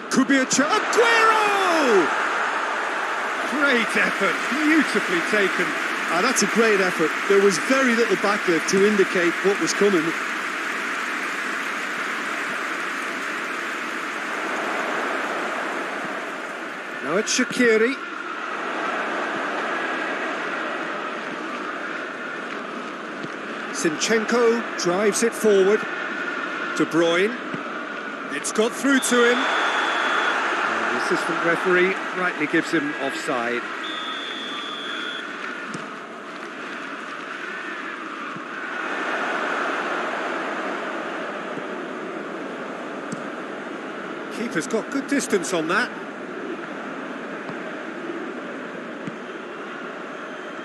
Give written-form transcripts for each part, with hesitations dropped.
Could be a chance. Aguero! Great effort, beautifully taken. That's a great effort. There was very little backlift to indicate what was coming. Now it's Shaqiri. Zinchenko drives it forward. De Bruyne. It's got through to him. And the assistant referee rightly gives him offside. Keeper's got good distance on that.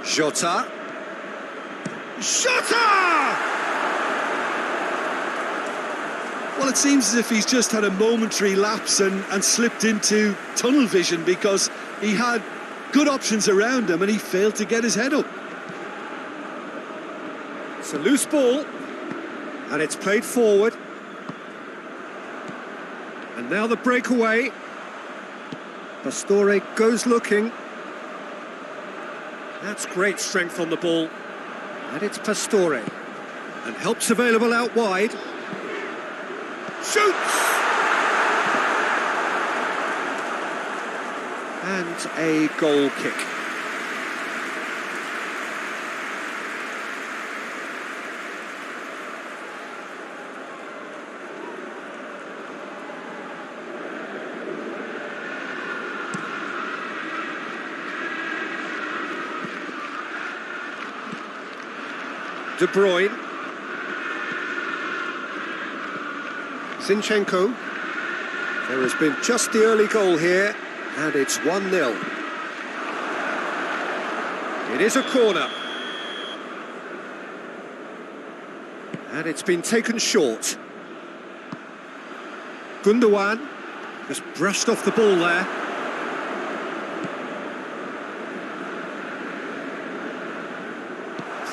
Jota. Jota! Well, it seems as if he's just had a momentary lapse and slipped into tunnel vision, because he had good options around him and he failed to get his head up. It's a loose ball, and it's played forward. And now the breakaway. Pastore goes looking. That's great strength on the ball. And it's Pastore. And help's available out wide. Shoots! And a goal kick. De Bruyne. Zinchenko. There has been just the early goal here, and it's 1-0. It is a corner. And it's been taken short. Gundogan just brushed off the ball there.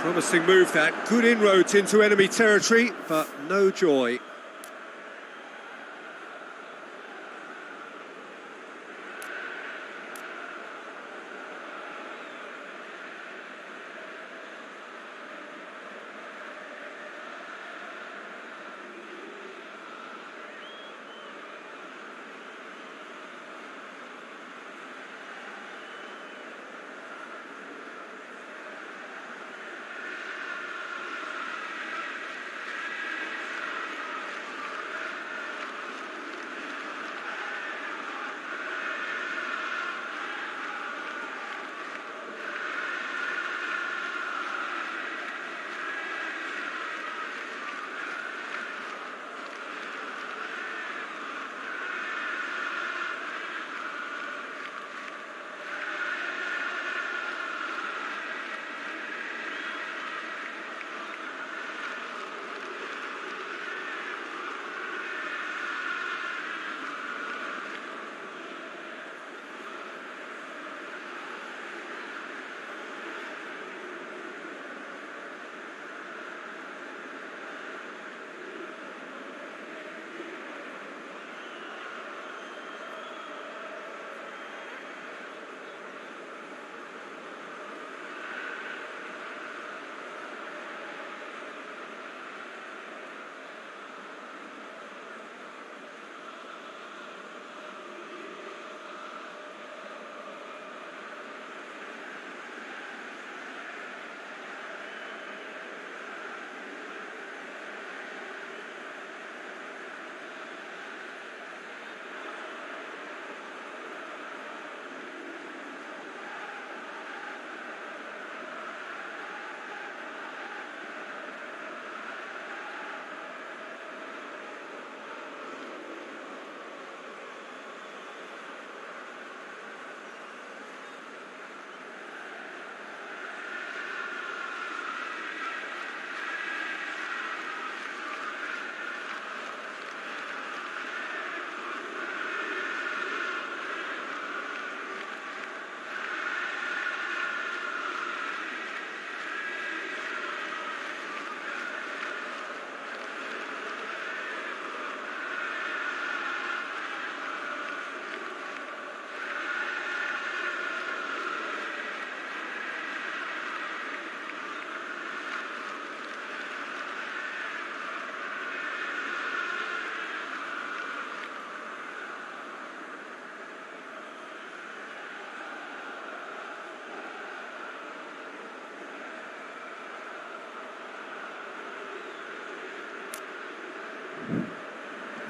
Promising move that, good inroads into enemy territory, but no joy.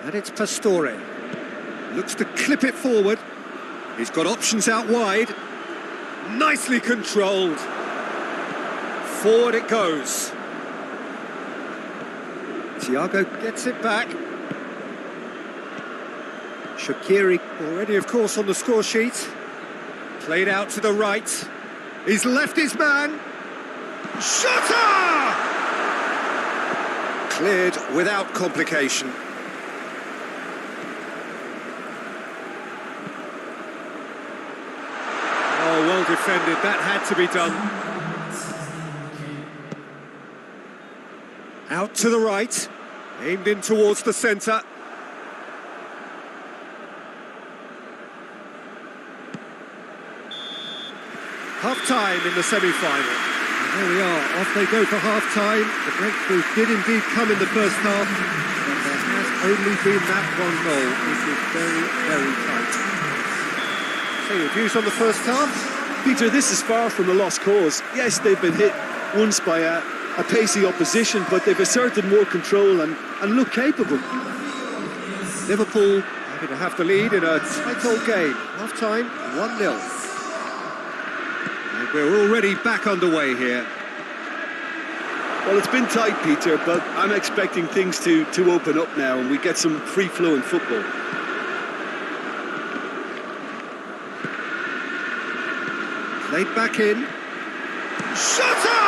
And it's Pastore. Looks to clip it forward. He's got options out wide. Nicely controlled. Forward it goes. Thiago gets it back. Shaqiri already, of course, on the score sheet. Played out to the right. He's left his man. Shooter! Cleared without complication. Oh, well defended. That had to be done. Out to the right. Aimed in towards the centre. Half-time in the semi-final. And there we are, off they go for half-time. The breakthrough did indeed come in the first half, but there has only been that one goal. This is very, very tight. So your views on the first half? Peter, this is far from a lost cause. Yes, they've been hit once by a pacey opposition, but they've asserted more control and look capable. Liverpool happy to have the lead in a tight old game. Half-time, 1-0. We're already back underway here. Well, it's been tight, Peter, but I'm expecting things to open up now and we get some free-flowing football. Played back in. Shooter!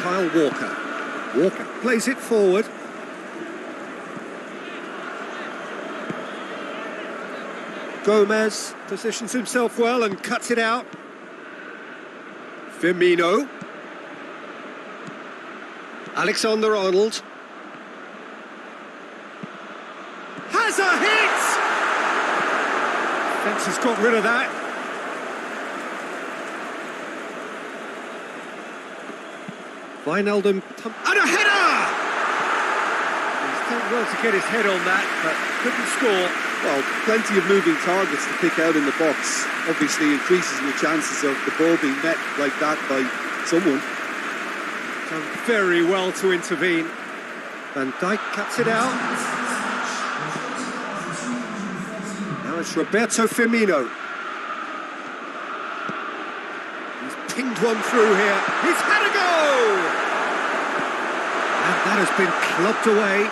Kyle Walker. Walker plays it forward. Gomez positions himself well and cuts it out. Firmino. Alexander-Arnold. Has a hit! Fence has got rid of that. Wijnaldum. And a header! He's done well to get his head on that, but couldn't score. Well, plenty of moving targets to pick out in the box. Obviously increases the chances of the ball being met like that by someone. Done very well to intervene. Van Dijk cuts it out. Now it's Roberto Firmino. He's pinged one through here. He's had a go! And that has been clubbed away.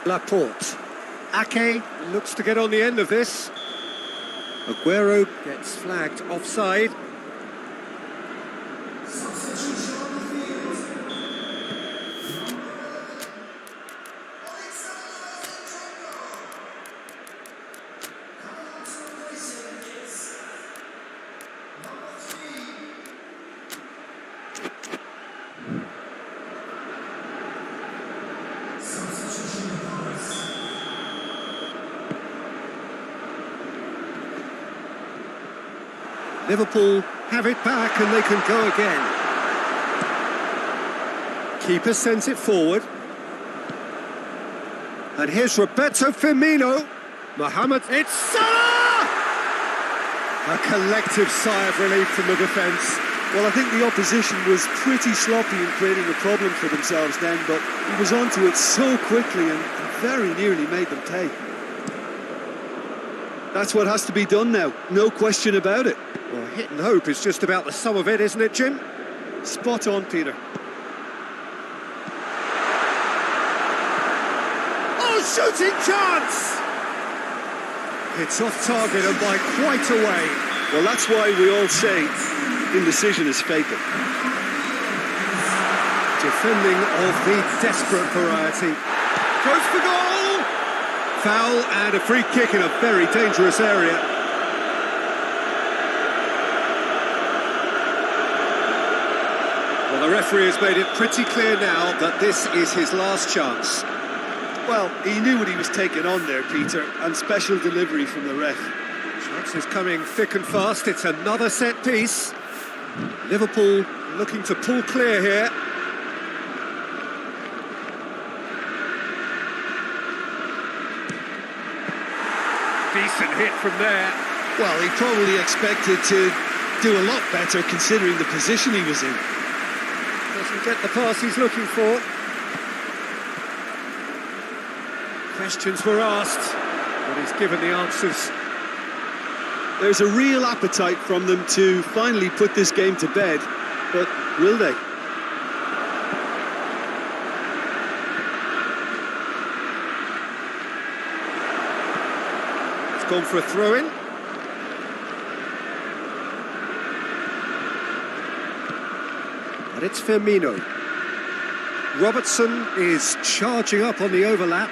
Laporte. Ake looks to get on the end of this. Aguero gets flagged offside. Liverpool have it back and they can go again. Keeper sends it forward. And here's Roberto Firmino. Mohamed, it's Salah! A collective sigh of relief from the defence. Well, I think the opposition was pretty sloppy in creating a problem for themselves then, but he was onto it so quickly and very nearly made them pay. That's what has to be done now, no question about it. Well, hit and hope is just about the sum of it, isn't it, Jim? Spot on, Peter. Oh, shooting chance! It's off target and by quite a way. Well, that's why we all say indecision is fatal. Defending of the desperate variety. Goes for goal! Foul and a free kick in a very dangerous area. Well, the referee has made it pretty clear now that this is his last chance. Well, he knew what he was taking on there, Peter, and special delivery from the ref. Chances coming thick and fast. It's another set piece. Liverpool looking to pull clear here. Decent hit from there. Well, he probably expected to do a lot better considering the position he was in. Doesn't get the pass he's looking for. Questions were asked, but he's given the answers. There's a real appetite from them to finally put this game to bed, but will they? It's gone for a throw-in. And it's Firmino. Robertson is charging up on the overlap.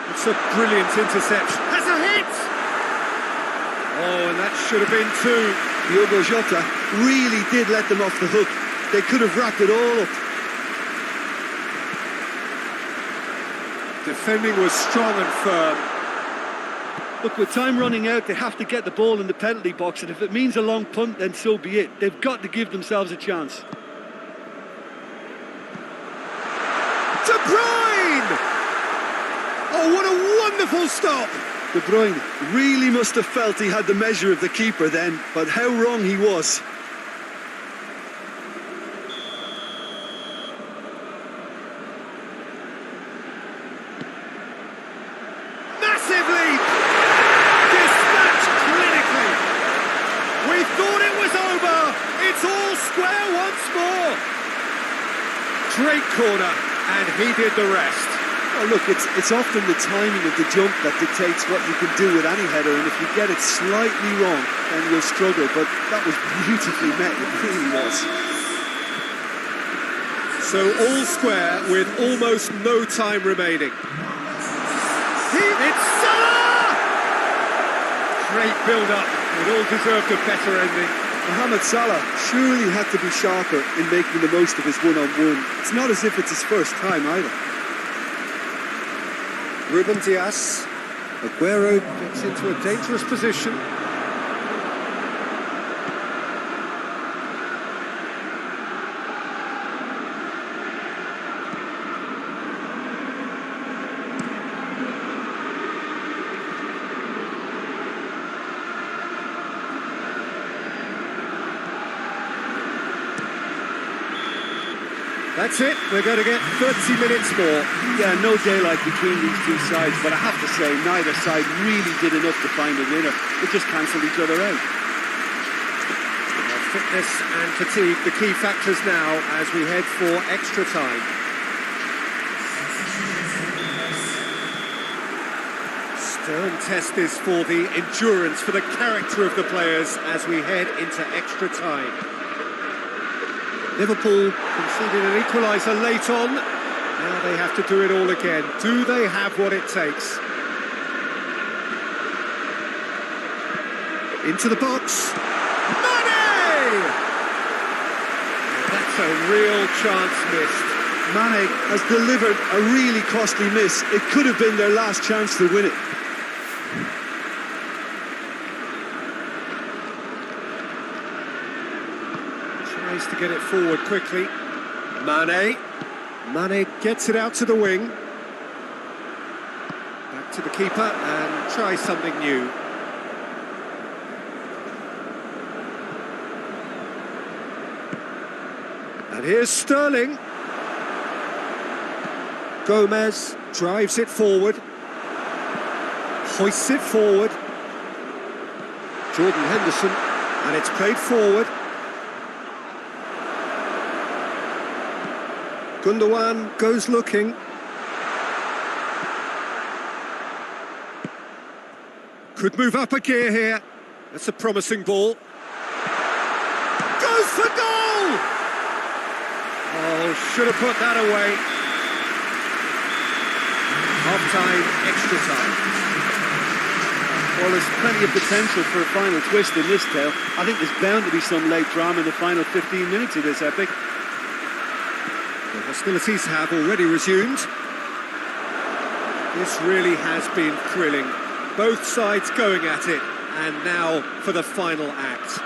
It's a brilliant interception. Has a hit! Oh, and that should have been two. Diogo Jota really did let them off the hook. They could have wrapped it all up. Defending was strong and firm. Look, with time running out, they have to get the ball in the penalty box, and if it means a long punt, then so be it. They've got to give themselves a chance. De Bruyne! Oh, what a wonderful stop! De Bruyne really must have felt he had the measure of the keeper then, but how wrong he was. Massive lead! Dispatched clinically! We thought it was over! It's all square once more! Great corner, and he did the rest. Oh, look, it's often the timing of the jump that dictates what you can do with any header, and if you get it slightly wrong, then you'll struggle, but that was beautifully met, it really was. So all square with almost no time remaining. It's Salah! Great build-up, it all deserved a better ending. Mohamed Salah surely had to be sharper in making the most of his one-on-one. It's not as if it's his first time either. Ruben Dias. Aguero gets into a dangerous position. That's it, we're going to get 30 minutes more. Yeah, no daylight between these two sides, but I have to say, neither side really did enough to find a winner. They just cancelled each other out. Fitness and fatigue, the key factors now as we head for extra time. Stern test this for the endurance, for the character of the players as we head into extra time. Liverpool conceded an equaliser late on. Now they have to do it all again. Do they have what it takes? Into the box. Mane! That's a real chance missed. Mane has delivered a really costly miss. It could have been their last chance to win it. Tries to get it forward quickly. Mane gets it out to the wing. Back to the keeper and tries something new. And here's Sterling. Gomez drives it forward. Hoists it forward. Jordan Henderson. And it's played forward. Gundogan goes looking. Could move up a gear here. That's a promising ball. Goes for goal! Oh, should have put that away. Half-time, extra time. Well, there's plenty of potential for a final twist in this tale. I think there's bound to be some late drama in the final 15 minutes of this epic. The hostilities have already resumed. This really has been thrilling. Both sides going at it, and now for the final act.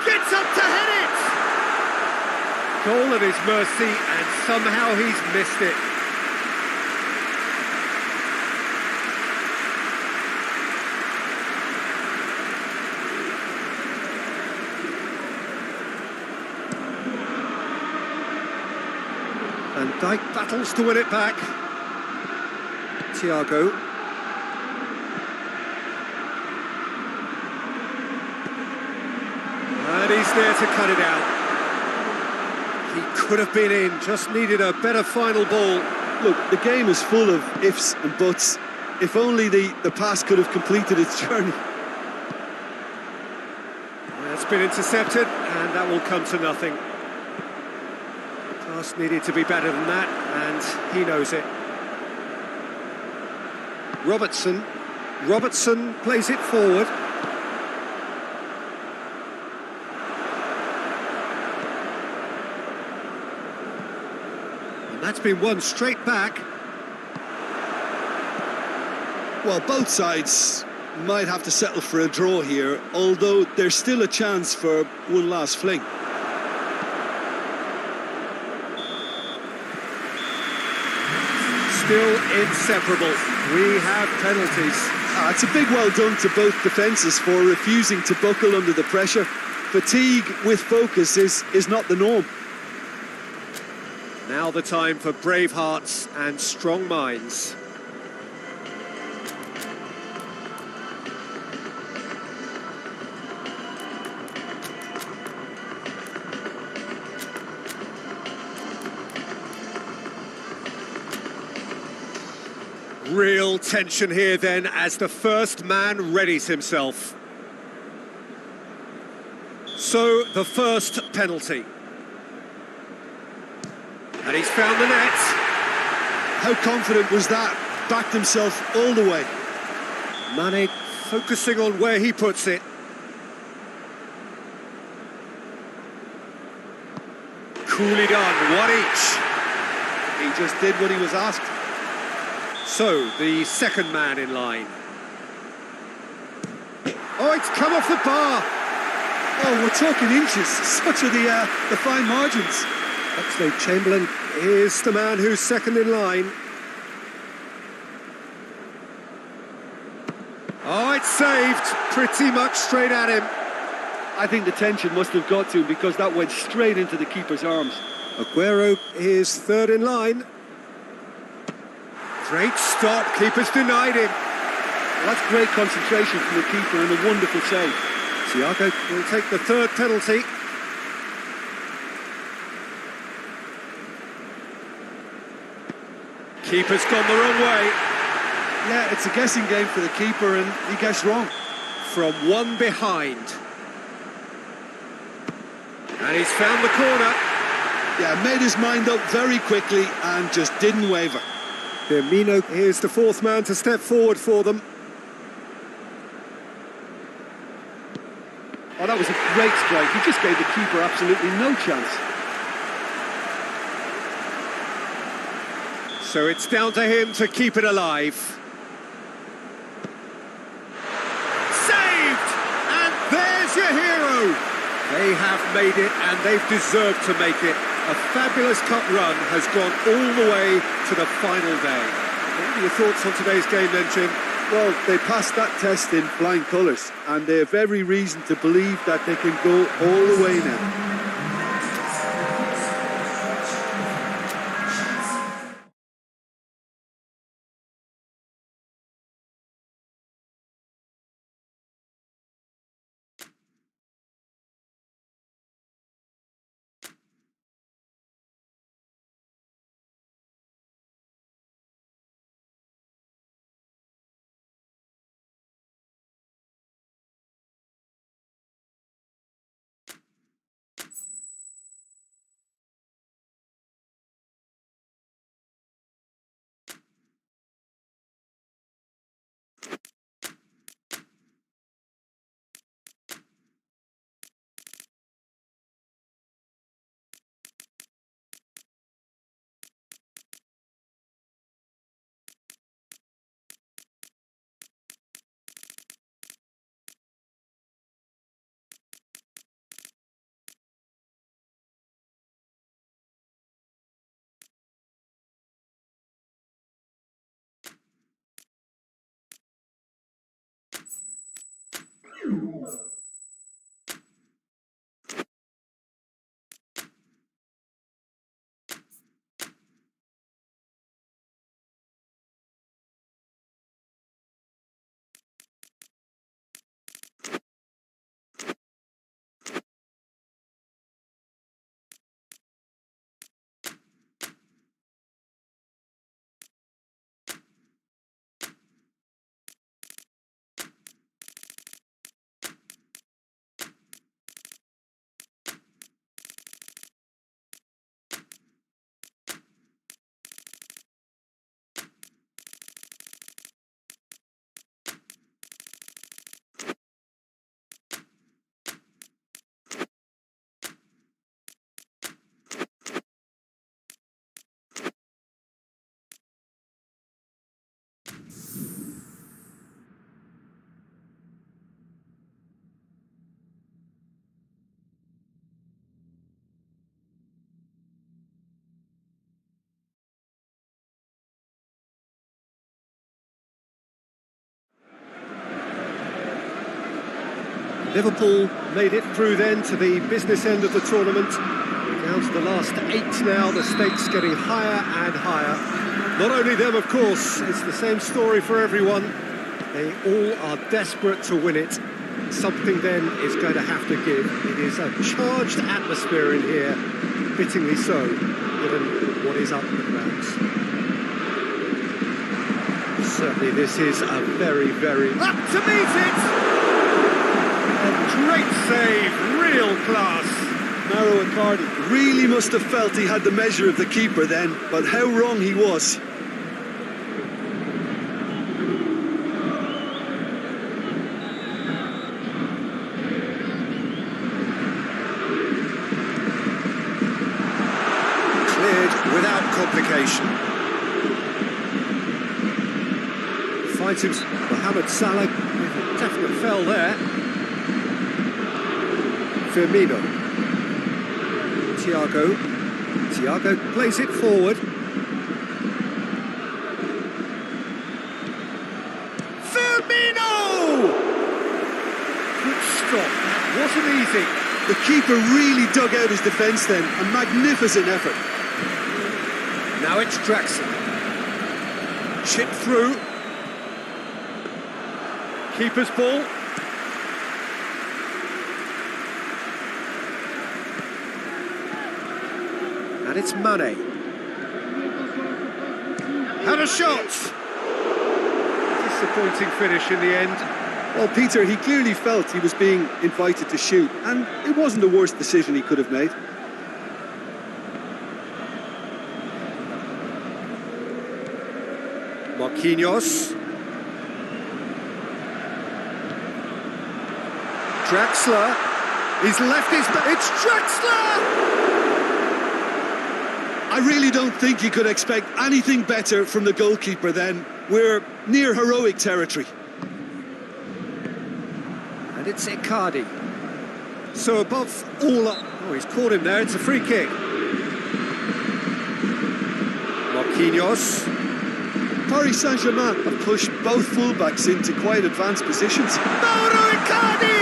Gets up to head it! Goal at his mercy, and somehow he's missed it. Dyke battles to win it back. Thiago. And he's there to cut it out. He could have been in, just needed a better final ball. Look, the game is full of ifs and buts. If only the pass could have completed its journey. It's been intercepted, and that will come to nothing. Pass needed to be better than that, and he knows it. Robertson plays it forward. And that's been won straight back. Well, both sides might have to settle for a draw here, although there's still a chance for one last fling. Still inseparable. We have penalties. It's a big well done to both defences for refusing to buckle under the pressure. Fatigue with focus is not the norm. Now the time for brave hearts and strong minds. Real tension here then as the first man readies himself. So the first penalty. And he's found the net. How confident was that? Backed himself all the way. Mane focusing on where he puts it. Coolly done, one each. He just did what he was asked. So, the second man in line. Oh, it's come off the bar. Oh, we're talking inches. Such are the fine margins. Oxlade-Chamberlain is the man who's second in line. Oh, it's saved. Pretty much straight at him. I think the tension must have got to him because that went straight into the keeper's arms. Aguero is third in line. Great stop, keeper's denied him. Well, that's great concentration from the keeper and a wonderful save. Thiago will take the third penalty. Keeper's gone the wrong way. Yeah, it's a guessing game for the keeper and he guessed wrong. From one behind. And he's found the corner. Yeah, made his mind up very quickly and just didn't waver. Firmino is the fourth man to step forward for them. Oh, that was a great strike. He just gave the keeper absolutely no chance. So it's down to him to keep it alive. Saved! And there's your hero! They have made it, and they've deserved to make it. A fabulous cup run has gone all the way to the final day. What are your thoughts on today's game then, Jim? Well, they passed that test in flying colours, and they have every reason to believe that they can go all the way now. Liverpool made it through then to the business end of the tournament. Down to the last 8 now, the stakes getting higher and higher. Not only them, of course, it's the same story for everyone. They all are desperate to win it. Something then is going to have to give. It is a charged atmosphere in here, fittingly so, given what is up the grounds. Certainly this is a very, very... Up to meet it! A great save, real class. Mauro Icardi really must have felt he had the measure of the keeper then, but how wrong he was. Cleared without complication. Finds him, Mohamed Salah, with a definite fell there. Firmino. Thiago plays it forward. Firmino! Good stop, wasn't easy. The keeper really dug out his defence then, a magnificent effort. Now it's Draxler. Chip through. Keeper's ball. And it's Mane. Had a shot! Disappointing finish in the end. Well, Peter, he clearly felt he was being invited to shoot, and it wasn't the worst decision he could have made. Marquinhos. Draxler. He's left his... It's Draxler! I really don't think you could expect anything better from the goalkeeper then. We're near heroic territory. And it's Icardi. So above all... Oh, he's caught him there. It's a free kick. Marquinhos. Paris Saint-Germain have pushed both fullbacks into quite advanced positions. Mauro Icardi!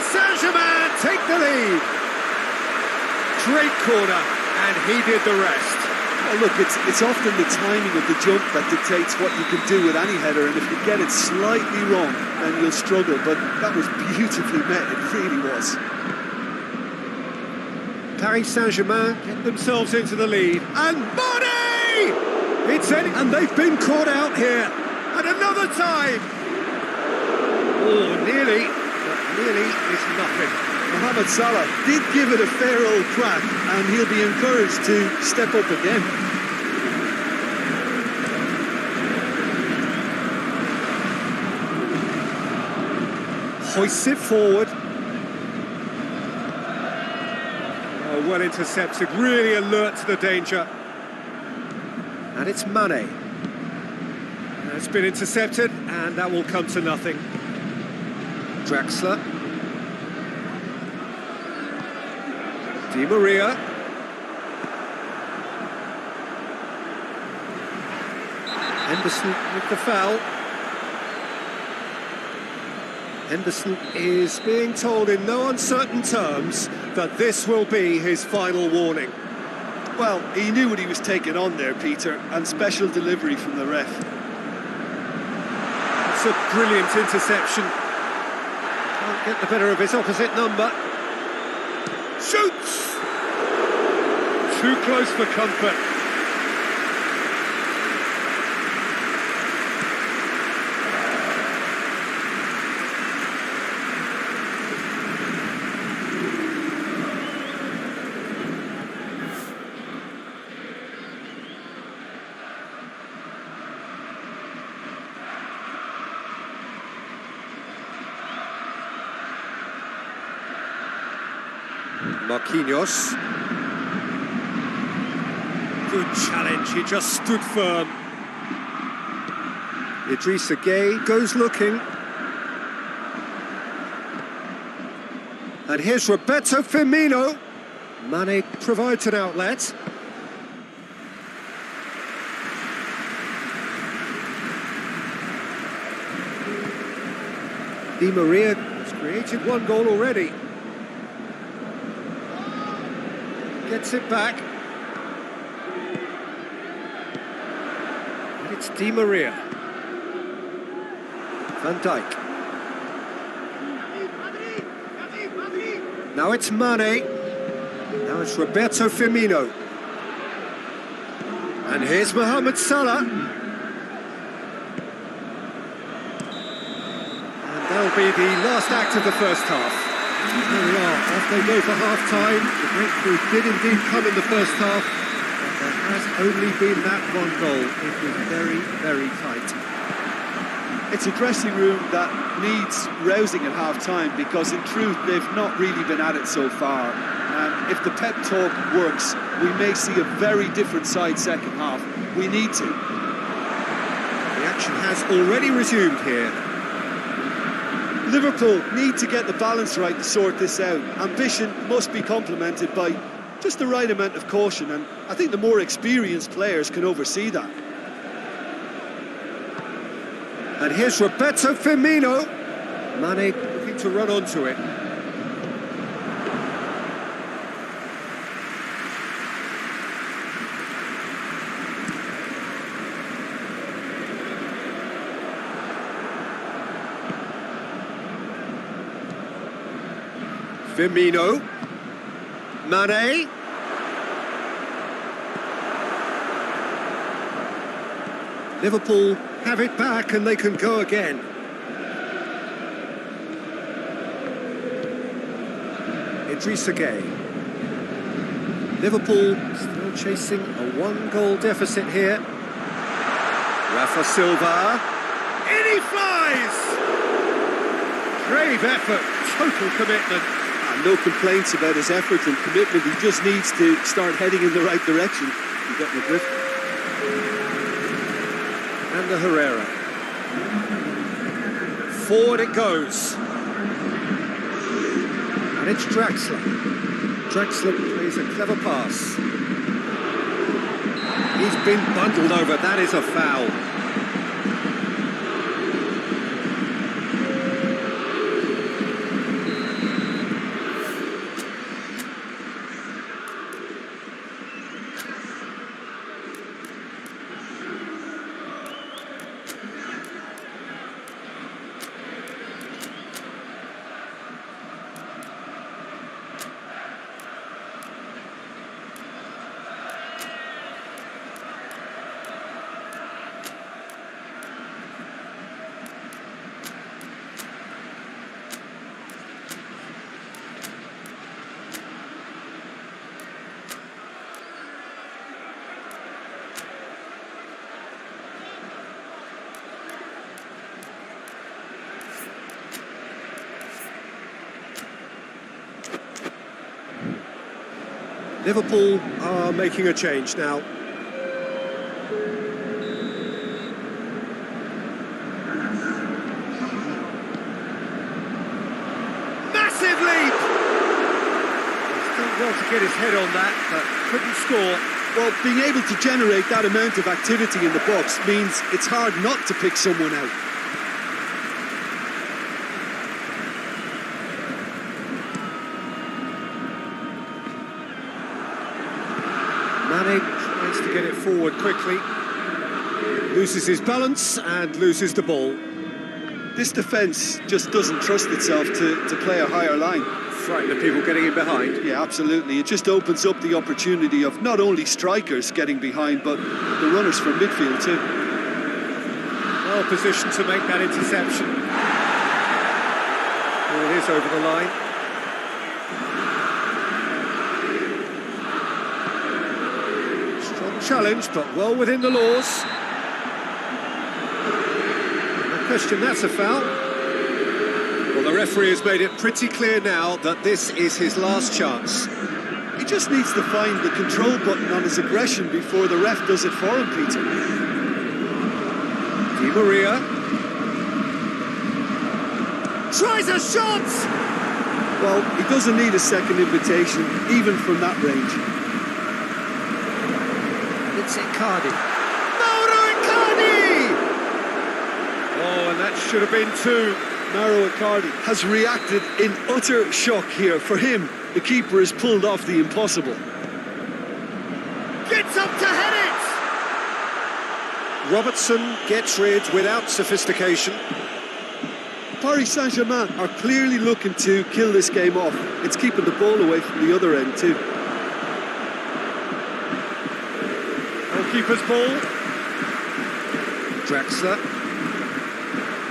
Saint-Germain take the lead. Great corner, and he did the rest. Well, look, it's often the timing of the jump that dictates what you can do with any header, and if you get it slightly wrong, then you'll struggle. But that was beautifully met, it really was. Paris Saint-Germain get themselves into the lead, and Mane! It's in, and they've been caught out here. And another time. Oh, nearly. Really is nothing. Mohamed Salah did give it a fair old crack, and he'll be encouraged to step up again. Hoists it forward. Oh, well intercepted, really alert to the danger. And it's Mane. It's been intercepted, and that will come to nothing. Draxler. Di Maria. Henderson with the foul. Henderson is being told in no uncertain terms that this will be his final warning. Well, he knew what he was taking on there, Peter, and special delivery from the ref. It's a brilliant interception. Can't get the better of his opposite number. Shoots! Too close for comfort. Marquinhos. Good challenge, he just stood firm. Idrissa Gueye goes looking. And here's Roberto Firmino. Mane provides an outlet. Di Maria has created one goal already. Gets it back. And it's Di Maria. Van Dijk. Now it's Mane. Now it's Roberto Firmino. And here's Mohamed Salah. That'll be the last act of the first half. And here we are, off they go for half-time. The breakthrough did indeed come in the first half, but there has only been that one goal. It was very, very tight. It's a dressing room that needs rousing at half-time because, in truth, they've not really been at it so far. And if the pep talk works, we may see a very different side second half. We need to. The action has already resumed here. Liverpool need to get the balance right to sort this out. Ambition must be complemented by just the right amount of caution, and I think the more experienced players can oversee that. And here's Roberto Firmino. Mane looking to run onto it. Firmino, Mane, Liverpool have it back and they can go again. Idrissa Gueye. Liverpool still chasing a one-goal deficit here. Rafa Silva, in he flies! Brave effort, total commitment. No complaints about his effort and commitment. He just needs to start heading in the right direction. You get the drift. And the Herrera. Forward it goes. And it's Draxler. Draxler plays a clever pass. He's been bundled over. That is a foul. Liverpool are making a change now. Massive leap! He's done well to get his head on that, but couldn't score. Well, being able to generate that amount of activity in the box means it's hard not to pick someone out. Mane tries to get it forward quickly, loses his balance and loses the ball. This defence just doesn't trust itself to play a higher line. Frightened of people getting in behind. Yeah, absolutely. It just opens up the opportunity of not only strikers getting behind, but the runners from midfield too. Well positioned to make that interception. Well, it is over the line. Challenge, but well within the laws. No question, that's a foul. Well, the referee has made it pretty clear now that this is his last chance. He just needs to find the control button on his aggression before the ref does it for him, Peter. Di Maria tries a shot! Well, he doesn't need a second invitation, even from that range. It's Icardi. Mauro Icardi! Oh, and that should have been two. Mauro Icardi has reacted in utter shock here. For him, the keeper has pulled off the impossible. Gets up to head it! Robertson gets rid without sophistication. Paris Saint-Germain are clearly looking to kill this game off. It's keeping the ball away from the other end too. Goalkeeper's ball. Draxler.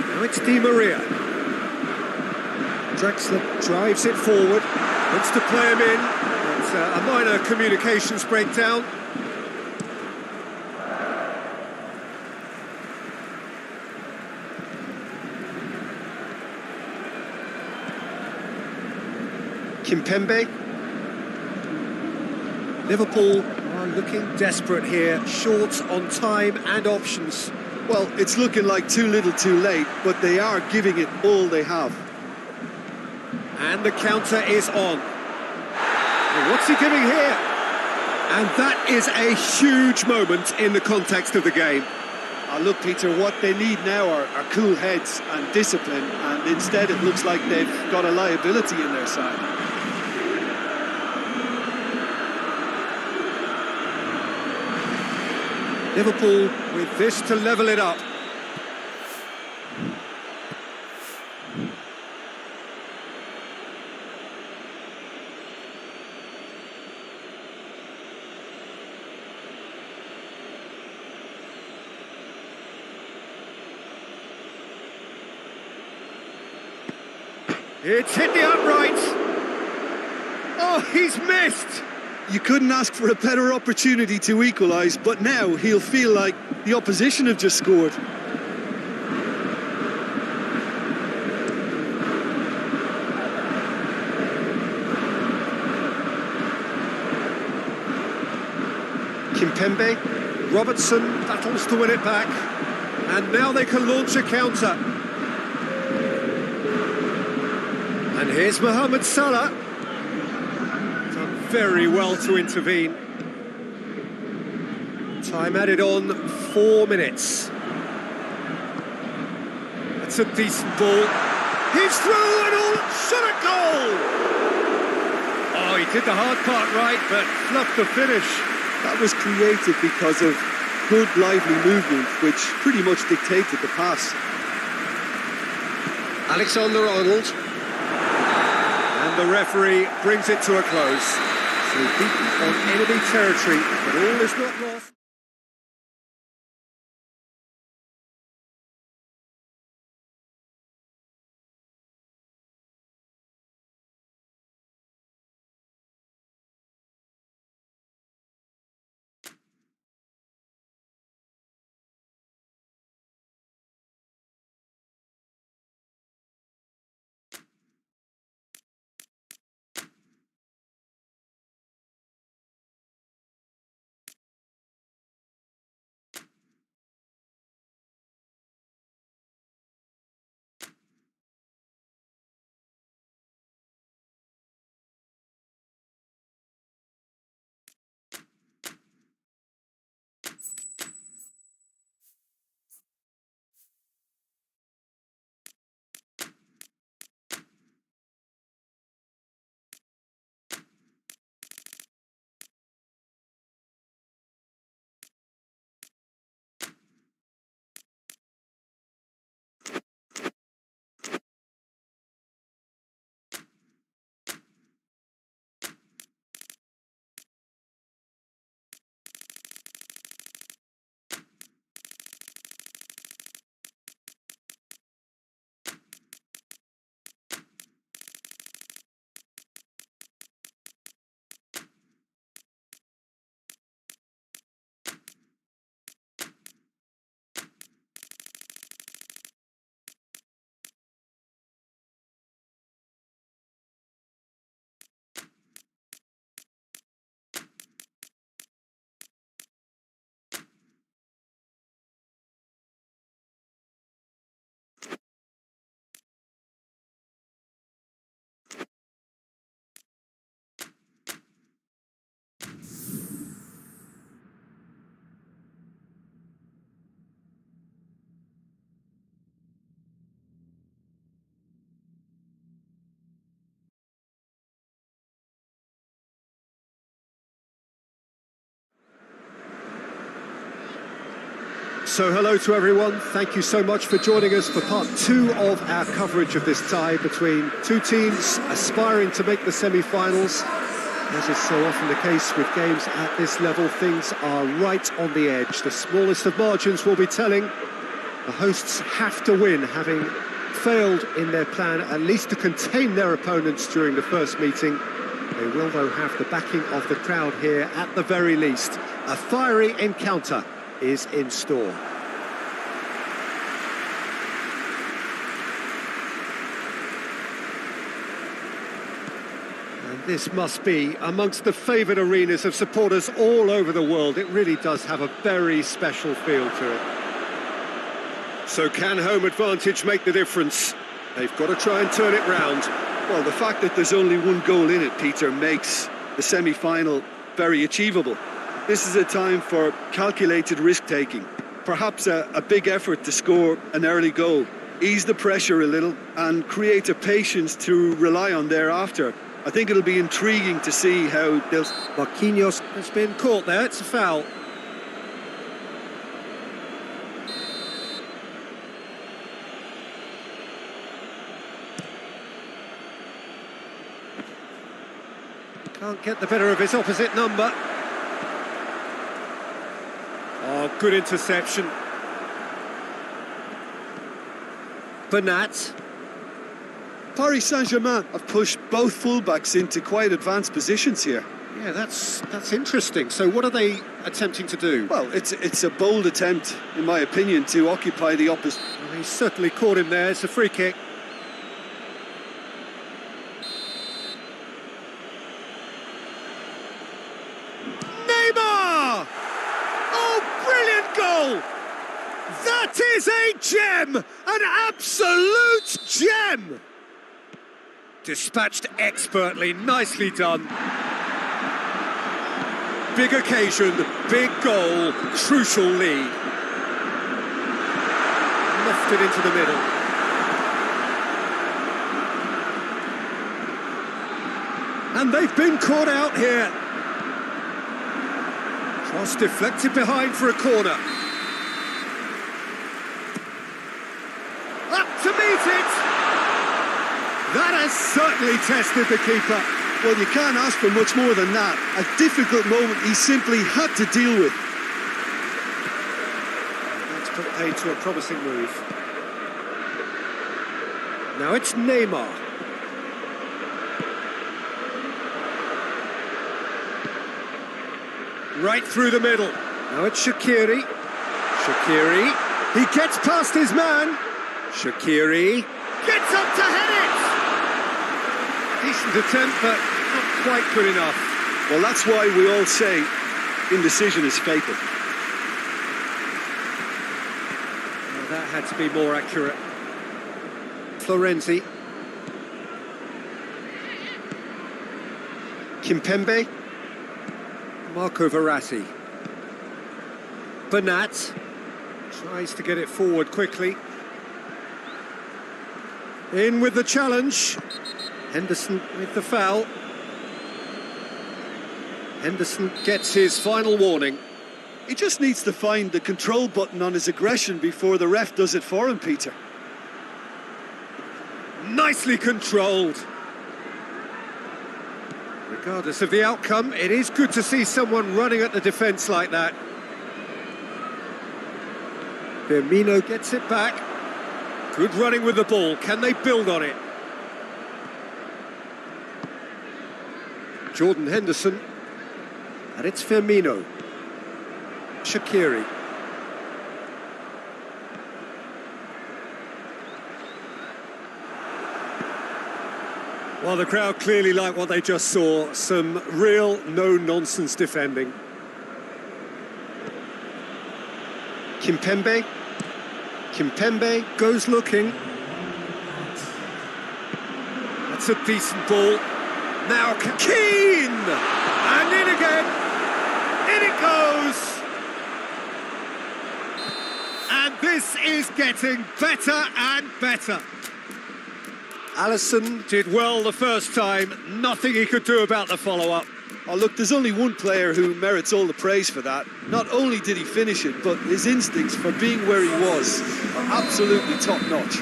Now it's Di Maria. Draxler drives it forward. Wants to play him in. It's a minor communications breakdown. Kimpembe. Liverpool are looking desperate here, short on time and options. Well, it's looking like too little too late, but they are giving it all they have. And the counter is on. Well, what's he giving here? And that is a huge moment in the context of the game. Look, Peter, what they need now are cool heads and discipline, and instead it looks like they've got a liability in their side. Liverpool with this to level it up. It's hit the upright. Oh, he's missed. You couldn't ask for a better opportunity to equalise, but now he'll feel like the opposition have just scored. Kimpembe, Robertson battles to win it back, and now they can launch a counter. And here's Mohamed Salah. Done very well to intervene. Time added on 4 minutes. It's a decent ball. He's through and all shot a goal! Oh, he did the hard part right, but fluffed the finish. That was created because of good, lively movement, which pretty much dictated the pass. Alexander-Arnold. And the referee brings it to a close. So beaten on enemy territory, but all is not lost. So hello to everyone, thank you so much for joining us for part two of our coverage of this tie between two teams aspiring to make the semi-finals. As is so often the case with games at this level, things are right on the edge. The smallest of margins will be telling. The hosts have to win, having failed in their plan at least to contain their opponents during the first meeting. They will, though, have the backing of the crowd here at the very least. A fiery encounter is in store. And this must be amongst the favoured arenas of supporters all over the world. It really does have a very special feel to it. So can home advantage make the difference? They've got to try and turn it round. Well, the fact that there's only one goal in it, Peter, makes the semi-final very achievable. This is a time for calculated risk-taking. Perhaps a big effort to score an early goal, ease the pressure a little and create a patience to rely on thereafter. I think it'll be intriguing to see how they'll... Marquinhos has been caught there, it's a foul. Can't get the better of his opposite number. Oh, good interception. Bernat. Paris Saint-Germain have pushed both fullbacks into quite advanced positions here. Yeah, that's interesting. So what are they attempting to do? Well, it's a bold attempt, in my opinion, to occupy the opposite. Well, he's certainly caught him there. It's a free kick. Neymar! Oh, brilliant goal! That is a gem! An absolute gem! Dispatched expertly, nicely done. Big occasion, big goal, crucial lead. Lofted into the middle. And they've been caught out here. Cross deflected behind for a corner. Up to meet it! That has certainly tested the keeper. Well, you can't ask for much more than that. A difficult moment he simply had to deal with. That's put paid to a promising move. Now it's Neymar. Right through the middle. Now it's Shaqiri. Shaqiri. He gets past his man. Shaqiri gets up to head it. Decent attempt, but not quite good enough. Well, that's why we all say indecision is fatal. Well, that had to be more accurate. Florenzi. Kimpembe. Marco Verratti. Bernat tries to get it forward quickly. In with the challenge. Henderson with the foul. Henderson gets his final warning. He just needs to find the control button on his aggression before the ref does it for him, Peter. Nicely controlled. Regardless of the outcome, it is good to see someone running at the defence like that. Firmino gets it back. Good running with the ball. Can they build on it? Jordan Henderson. And it's Firmino. Shaqiri. Well, the crowd clearly like what they just saw. Some real no-nonsense defending. Kimpembe. Kimpembe goes looking. That's a decent ball. Now Keane! And in again. In it goes. And this is getting better and better. Alisson did well the first time. Nothing he could do about the follow-up. Oh, look, there's only one player who merits all the praise for that. Not only did he finish it, but his instincts for being where he was are absolutely top-notch.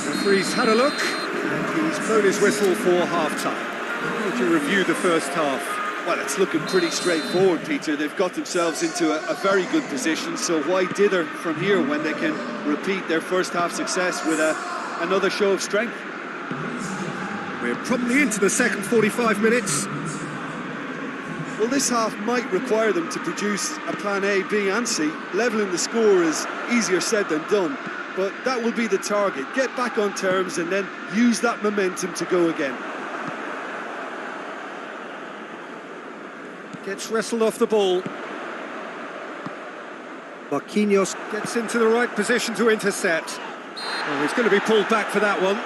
The referee's had a look, and he's blown his whistle for half-time. How would you review the first half? Well, it's looking pretty straightforward, Peter. They've got themselves into a very good position, so why dither from here when they can repeat their first half success with another show of strength? We're probably into the second 45 minutes. Well, this half might require them to produce a plan A, B and C. Levelling the score is easier said than done, but that will be the target. Get back on terms and then use that momentum to go again. Gets wrestled off the ball. Marquinhos gets into the right position to intercept. Oh, he's going to be pulled back for that one.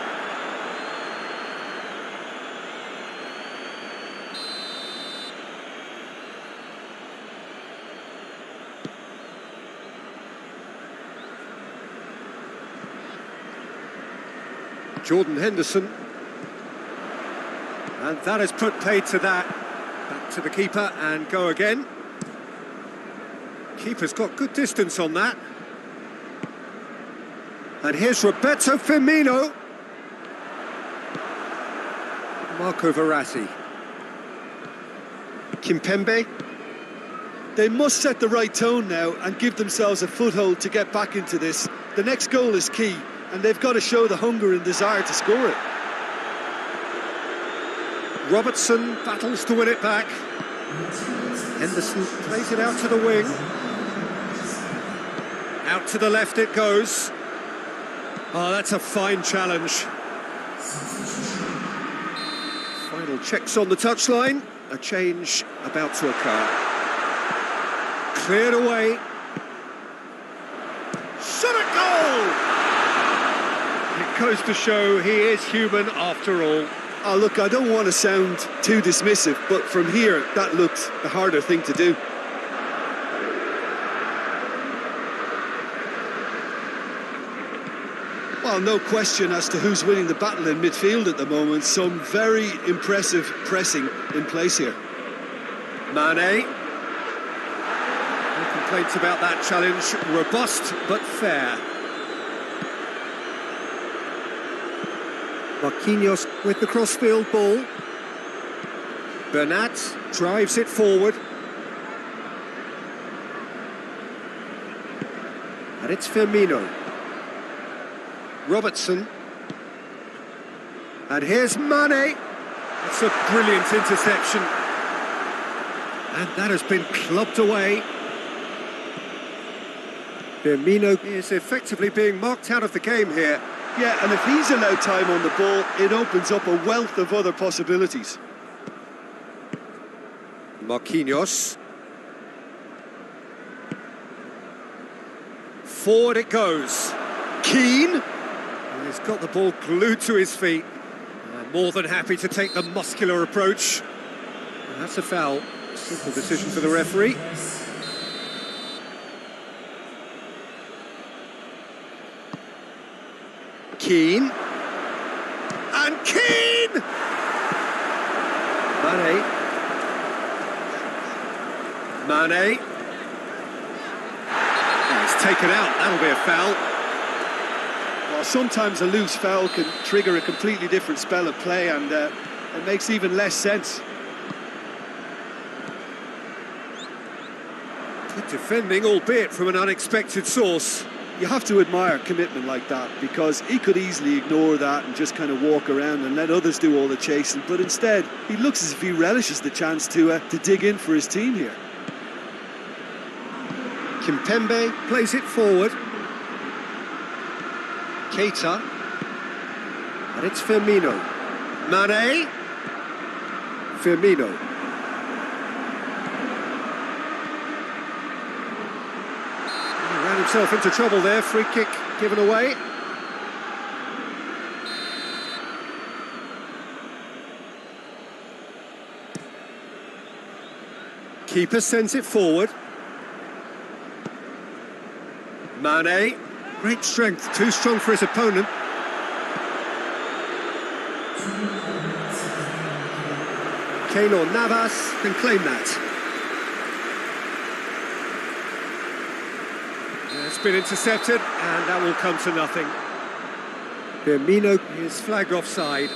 Jordan Henderson. And that has put paid to that. Back to the keeper and go again. Keeper's got good distance on that. And here's Roberto Firmino. Marco Verratti. Kimpembe. They must set the right tone now and give themselves a foothold to get back into this. The next goal is key, and they've got to show the hunger and desire to score it. Robertson battles to win it back. Henderson plays it out to the wing. Out to the left it goes. Oh, that's a fine challenge. Final checks on the touchline. A change about to occur. Cleared away. Shot at goal! It goes to show he is human after all. Oh, look, I don't want to sound too dismissive, but from here, that looked the harder thing to do. Well, no question as to who's winning the battle in midfield at the moment. Some very impressive pressing in place here. Mane. No complaints about that challenge. Robust but fair. Marquinhos with the crossfield ball. Bernat drives it forward. And it's Firmino. Robertson. And here's Mane. It's a brilliant interception. And that has been clubbed away. Firmino is effectively being marked out of the game here. Yeah, and if he's allowed time on the ball, it opens up a wealth of other possibilities. Marquinhos. Forward it goes. Keane. And he's got the ball glued to his feet. More than happy to take the muscular approach. And that's a foul. Simple decision for the referee. Keane. And Keane! Mane. Oh, it's taken out. That'll be a foul. Well, sometimes a loose foul can trigger a completely different spell of play, and it makes even less sense. Good defending, albeit from an unexpected source. You have to admire commitment like that, because he could easily ignore that and just kind of walk around and let others do all the chasing, but instead he looks as if he relishes the chance to dig in for his team here. Kimpembe plays it forward. Keita. And it's Firmino. Mane. Firmino. He ran himself into trouble there. Free kick given away. Keeper sends it forward. Mane. Great strength, too strong for his opponent. Keylor Navas can claim that. It's been intercepted, and that will come to nothing. Firmino is flagged offside.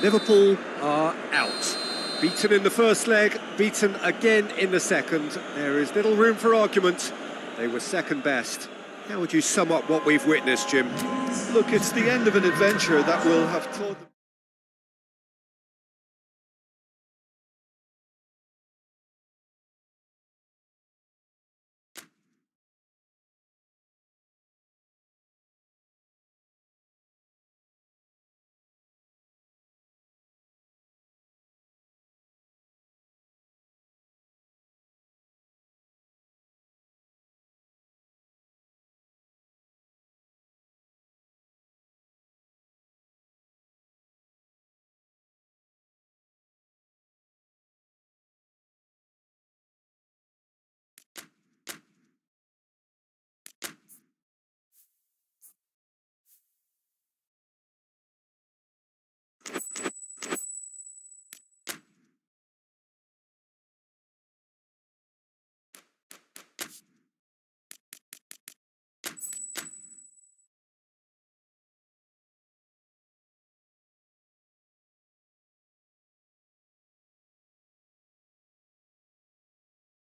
Liverpool are out. Beaten in the first leg, beaten again in the second. There is little room for argument. They were second best. How would you sum up what we've witnessed, Jim? Look, it's the end of an adventure that will have taught them.